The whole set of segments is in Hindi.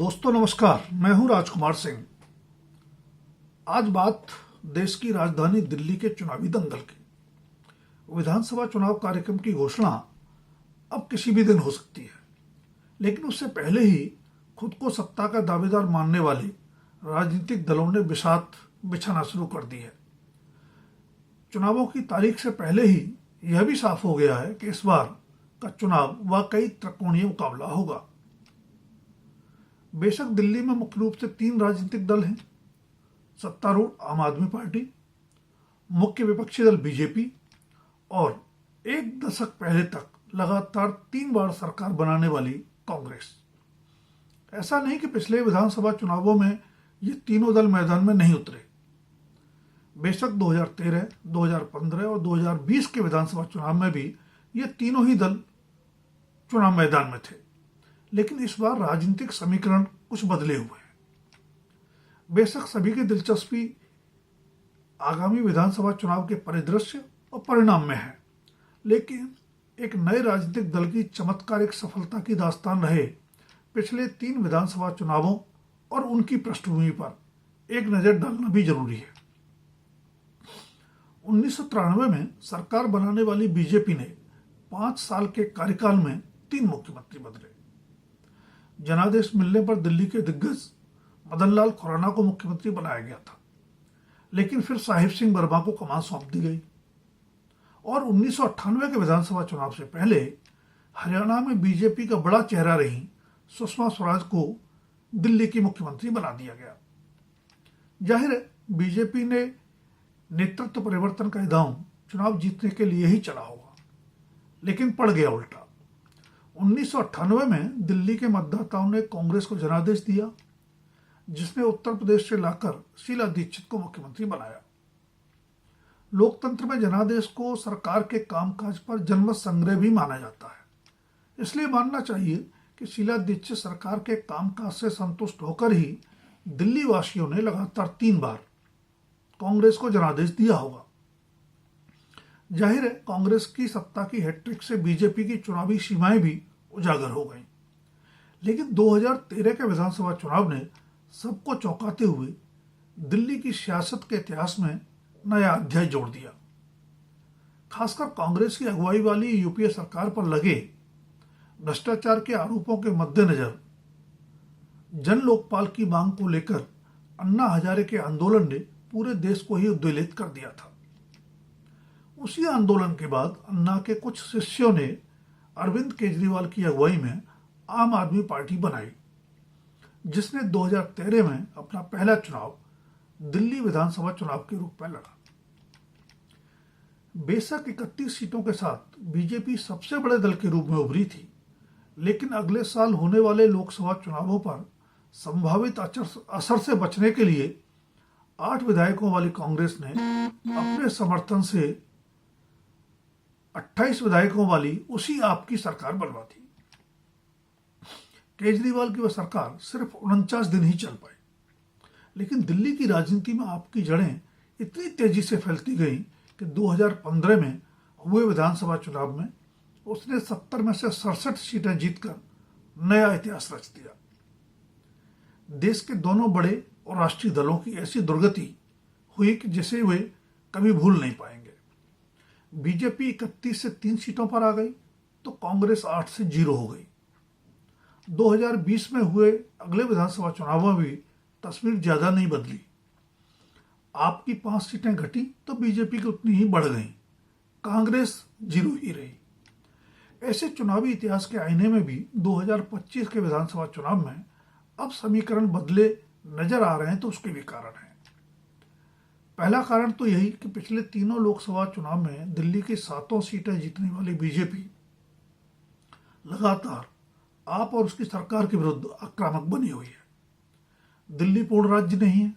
दोस्तों नमस्कार, मैं हूं राजकुमार सिंह। आज बात देश की राजधानी दिल्ली के चुनावी दंगल की। विधानसभा चुनाव कार्यक्रम की घोषणा अब किसी भी दिन हो सकती है, लेकिन उससे पहले ही खुद को सत्ता का दावेदार मानने वाले राजनीतिक दलों ने बिसात बिछाना शुरू कर दी है। चुनावों की तारीख से पहले ही यह भी साफ हो गया है कि इस बार का चुनाव वाकई त्रिकोणीय मुकाबला होगा। बेशक दिल्ली में मुख्य रूप से 3 राजनीतिक दल हैं: सत्तारूढ़ आम आदमी पार्टी, मुख्य विपक्षी दल बीजेपी और एक दशक पहले तक लगातार 3 बार सरकार बनाने वाली कांग्रेस। ऐसा नहीं कि पिछले विधानसभा चुनावों में ये तीनों दल मैदान में नहीं उतरे। बेशक 2013, 2015 और 2020 के विधानसभा चुनाव में भी ये तीनों ही दल चुनाव मैदान में थे, लेकिन इस बार राजनीतिक समीकरण कुछ बदले हुए हैं। बेशक सभी की दिलचस्पी आगामी विधानसभा चुनाव के परिदृश्य और परिणाम में है, लेकिन एक नए राजनीतिक दल की चमत्कारिक सफलता की दास्तान रहे पिछले 3 विधानसभा चुनावों और उनकी पृष्ठभूमि पर एक नजर डालना भी जरूरी है। 1993 में सरकार बनाने वाली बीजेपी ने 5 साल के कार्यकाल में 3 मुख्यमंत्री बदले। जनादेश मिलने पर दिल्ली के दिग्गज मदन लाल खुराना को मुख्यमंत्री बनाया गया था, लेकिन फिर साहिब सिंह वर्मा को कमान सौंप दी गई और 1998 के विधानसभा चुनाव से पहले हरियाणा में बीजेपी का बड़ा चेहरा रही सुषमा स्वराज को दिल्ली की मुख्यमंत्री बना दिया गया। जाहिर है बीजेपी ने नेतृत्व परिवर्तन का दांव चुनाव जीतने के लिए ही चला होगा, लेकिन पड़ गया उल्टा। 1998 में दिल्ली के मतदाताओं ने कांग्रेस को जनादेश दिया, जिसने उत्तर प्रदेश से लाकर शीला दीक्षित को मुख्यमंत्री बनाया। लोकतंत्र में जनादेश को सरकार के कामकाज पर जनमत संग्रह भी माना जाता है, इसलिए मानना चाहिए कि शीला दीक्षित सरकार के कामकाज से संतुष्ट होकर ही दिल्ली वासियों ने लगातार 3 बार कांग्रेस को जनादेश दिया होगा। जाहिर है कांग्रेस की सत्ता की हैट्रिक से बीजेपी की चुनावी सीमाएं भी उजागर हो गईं, लेकिन 2013 के विधानसभा चुनाव ने सबको चौंकाते हुए दिल्ली की सियासत के इतिहास में नया अध्याय जोड़ दिया। खासकर कांग्रेस की अगुवाई वाली यूपीए सरकार पर लगे भ्रष्टाचार के आरोपों के मद्देनजर जन लोकपाल की मांग को लेकर अन्ना हजारे के आंदोलन ने पूरे देश को ही उद्वेलित कर दिया था। उसी आंदोलन के बाद अन्ना के कुछ शिष्यों ने अरविंद केजरीवाल की अगुवाई में आम आदमी पार्टी बनाई, जिसने 2013 में अपना पहला चुनाव दिल्ली विधानसभा चुनाव के रूप में लड़ा। बेशक 31 सीटों के साथ बीजेपी सबसे बड़े दल के रूप में उभरी थी, लेकिन अगले साल होने वाले लोकसभा चुनावों पर संभावित असर से बचने के लिए 8 विधायकों वाली कांग्रेस ने अपने समर्थन से 28 विधायकों वाली उसी आप की सरकार बनवा दी। केजरीवाल की वह सरकार सिर्फ 49 दिन ही चल पाई, लेकिन दिल्ली की राजनीति में आपकी जड़ें इतनी तेजी से फैलती गई कि 2015 में हुए विधानसभा चुनाव में उसने 70 में से 67 सीटें जीतकर नया इतिहास रच दिया। देश के दोनों बड़े और राष्ट्रीय दलों की ऐसी दुर्गति हुई कि जिसे वे कभी भूल नहीं पाएंगे। बीजेपी 31 से 3 सीटों पर आ गई तो कांग्रेस 8 से 0 हो गई। 2020 में हुए अगले विधानसभा चुनावों में भी तस्वीर ज्यादा नहीं बदली। आपकी 5 सीटें घटी तो बीजेपी की उतनी ही बढ़ गई, कांग्रेस 0 ही रही। ऐसे चुनावी इतिहास के आईने में भी 2025 के विधानसभा चुनाव में अब समीकरण बदले नजर आ रहे हैं, तो उसके भी कारण हैं। पहला कारण तो यही कि पिछले तीनों लोकसभा चुनाव में दिल्ली की 7 सीटें जीतने वाली बीजेपी लगातार आप और उसकी सरकार के विरुद्ध आक्रामक बनी हुई है। दिल्ली पूर्ण राज्य नहीं है,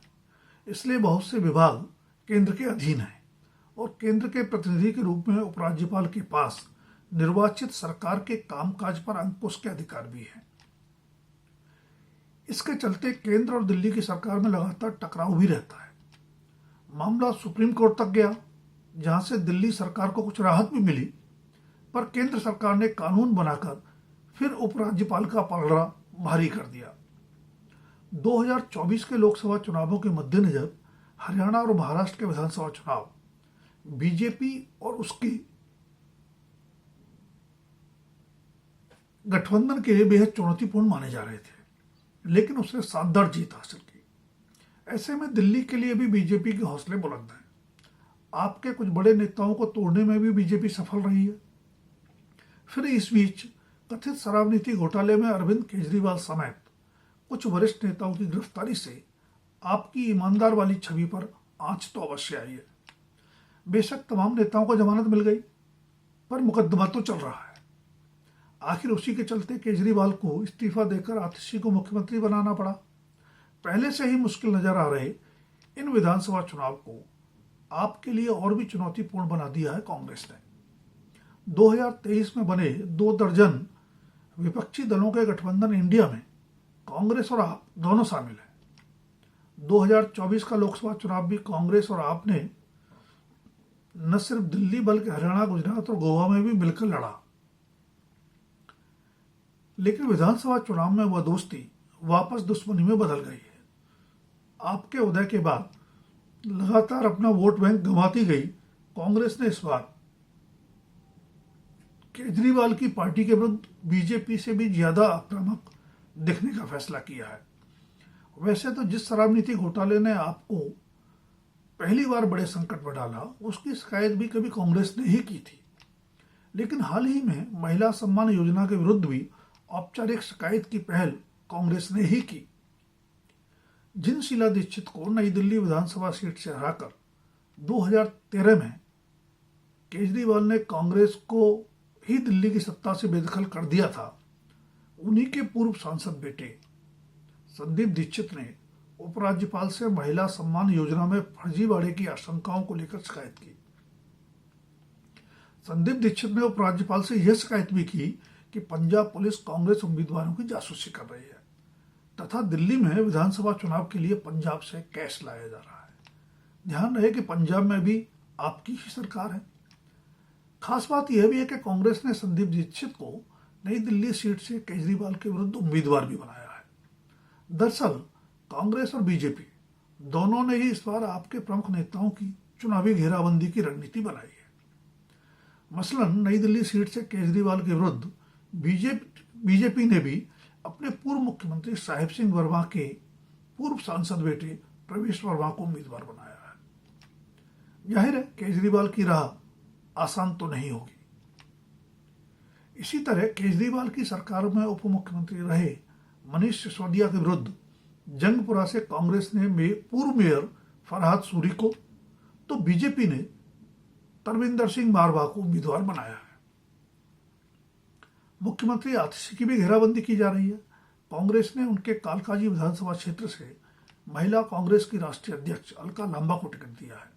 इसलिए बहुत से विभाग केंद्र के अधीन हैं और केंद्र के प्रतिनिधि के रूप में उपराज्यपाल के पास निर्वाचित सरकार के कामकाज पर अंकुश के अधिकार भी हैं। इसके चलते केंद्र और दिल्ली की सरकार में लगातार टकराव भी रहता है। मामला सुप्रीम कोर्ट तक गया, जहां से दिल्ली सरकार को कुछ राहत भी मिली, पर केंद्र सरकार ने कानून बनाकर फिर उपराज्यपाल का पलड़ा भारी कर दिया। 2024 के लोकसभा चुनावों के मद्देनजर हरियाणा और महाराष्ट्र के विधानसभा चुनाव बीजेपी और उसकी गठबंधन के लिए बेहद चुनौतीपूर्ण माने जा रहे थे, लेकिन उसने शानदार जीत हासिल की। ऐसे में दिल्ली के लिए भी बीजेपी के हौसले बुलंद हैं। आपके कुछ बड़े नेताओं को तोड़ने में भी बीजेपी सफल रही है। फिर इस बीच कथित शराब नीति घोटाले में अरविंद केजरीवाल समेत कुछ वरिष्ठ नेताओं की गिरफ्तारी से आपकी ईमानदार वाली छवि पर आंच तो अवश्य आई है। बेशक तमाम नेताओं को जमानत मिल गई, पर मुकदमा तो चल रहा है। आखिर उसी के चलते केजरीवाल को इस्तीफा देकर आतिशी को मुख्यमंत्री बनाना पड़ा। पहले से ही मुश्किल नजर आ रहे इन विधानसभा चुनाव को आपके लिए और भी चुनौतीपूर्ण बना दिया है कांग्रेस ने। 2023 में बने 2 दर्जन विपक्षी दलों के गठबंधन इंडिया में कांग्रेस और आप दोनों शामिल हैं। 2024 का लोकसभा चुनाव भी कांग्रेस और आप ने न सिर्फ दिल्ली बल्कि हरियाणा, गुजरात और गोवा में भी मिलकर लड़ा। लेकिन विधानसभा चुनाव में वह दोस्ती वापस दुश्मनी में बदल गई है। आपके उदय के बाद लगातार अपना वोट बैंक गंवाती गई कांग्रेस ने इस बार केजरीवाल की पार्टी के विरुद्ध बीजेपी से भी ज्यादा आक्रामक दिखने का फैसला किया है। वैसे तो जिस शराब नीति घोटाले ने आपको पहली बार बड़े संकट में डाला, उसकी शिकायत भी कभी कांग्रेस ने ही की थी, लेकिन हाल ही में महिला सम्मान योजना के विरुद्ध भी औपचारिक शिकायत की पहल कांग्रेस ने ही की। जिन शीला दीक्षित को नई दिल्ली विधानसभा सीट से हराकर 2013 में केजरीवाल ने कांग्रेस को ही दिल्ली की सत्ता से बेदखल कर दिया था, उन्हीं के पूर्व सांसद बेटे संदीप दीक्षित ने उपराज्यपाल से महिला सम्मान योजना में फर्जीवाड़े की आशंकाओं को लेकर शिकायत की। संदीप दीक्षित ने उपराज्यपाल से यह शिकायत भी की कि पंजाब पुलिस कांग्रेस उम्मीदवारों की जासूसी कर रही है तथा दिल्ली में विधानसभा चुनाव के लिए पंजाब से कैश लाया जा रहा है। ध्यान रहे कि पंजाब में भी आपकी ही सरकार है। खास बात यह भी है कि कांग्रेस ने संदीप दीक्षित को नई दिल्ली सीट से केजरीवाल के विरुद्ध उम्मीदवार भी बनाया है। दरअसल कांग्रेस और बीजेपी दोनों ने ही इस बार आपके प्रमुख नेताओं की चुनावी घेराबंदी की रणनीति बनाई है। मसलन नई दिल्ली सीट से केजरीवाल के विरुद्ध बीजेपी ने भी अपने पूर्व मुख्यमंत्री साहिब सिंह वर्मा के पूर्व सांसद बेटे प्रवेश वर्मा को उम्मीदवार बनाया है। जाहिर है केजरीवाल की राह आसान तो नहीं होगी। इसी तरह केजरीवाल की सरकार में उप मुख्यमंत्री रहे मनीष सिसोदिया के विरुद्ध जंगपुरा से कांग्रेस ने पूर्व मेयर फरहाद सूरी को, तो बीजेपी ने तरविंदर सिंह मारवा को उम्मीदवार बनाया है। मुख्यमंत्री आतिशी की भी घेराबंदी की जा रही है। कांग्रेस ने उनके कालकाजी विधानसभा क्षेत्र से महिला कांग्रेस की राष्ट्रीय अध्यक्ष अलका लांबा को टिकट दिया है,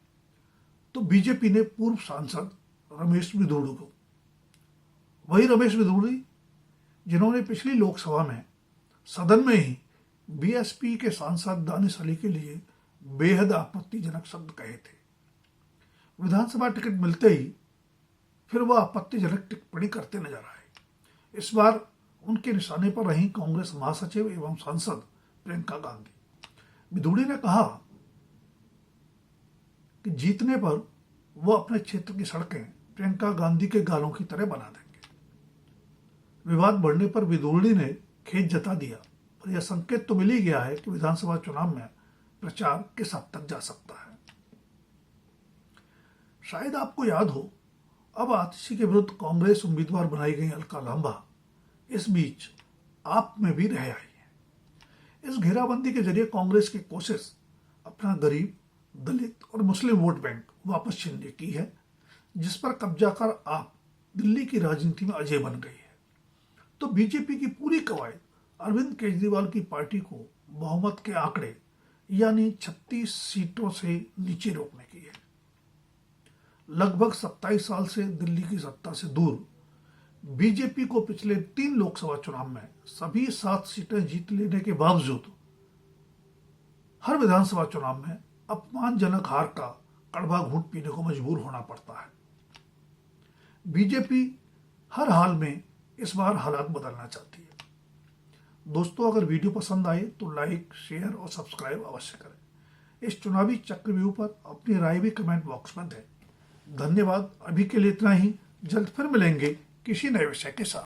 तो बीजेपी ने पूर्व सांसद रमेश बिधूड़ी को, वही रमेश बिधूड़ी जिन्होंने पिछली लोकसभा में सदन में ही बीएसपी के सांसद दानिश अली के लिए बेहद आपत्तिजनक शब्द कहे थे। विधानसभा टिकट मिलते ही फिर वह आपत्तिजनक टिप्पणी करते नजर आए। इस बार उनके निशाने पर रही कांग्रेस महासचिव एवं सांसद प्रियंका गांधी। बिधूड़ी ने कहा कि जीतने पर वह अपने क्षेत्र की सड़कें प्रियंका गांधी के गालों की तरह बना देंगे। विवाद बढ़ने पर बिधूड़ी ने खेद जता दिया, और यह संकेत तो मिल ही गया है कि विधानसभा चुनाव में प्रचार किस हद तक जा सकता है। शायद आपको याद हो, अब आतिशी के विरुद्ध कांग्रेस उम्मीदवार बनाई गई अलका लांबा इस बीच आप में भी रह आई है। इस घेराबंदी के जरिए कांग्रेस की कोशिश अपना गरीब, दलित और मुस्लिम वोट बैंक वापस छीनने की है, जिस पर कब्जा कर आप दिल्ली की राजनीति में अजय बन गई है। तो बीजेपी की पूरी कवायद अरविंद केजरीवाल की पार्टी को बहुमत के आंकड़े यानी 36 सीटों से नीचे रोकने की है। लगभग 27 साल से दिल्ली की सत्ता से दूर बीजेपी को पिछले 3 लोकसभा चुनाव में सभी 7 सीटें जीत लेने के बावजूद हर विधानसभा चुनाव में अपमानजनक हार का कड़वा घूंट पीने को मजबूर होना पड़ता है। बीजेपी हर हाल में इस बार हालात बदलना चाहती है। दोस्तों, अगर वीडियो पसंद आए तो लाइक, शेयर और सब्सक्राइब अवश्य करें। इस चुनावी चक्रव्यूह पर अपनी राय भी कमेंट बॉक्स में दें। धन्यवाद। अभी के लिए इतना ही। जल्द फिर मिलेंगे किसी नए विषय के साथ।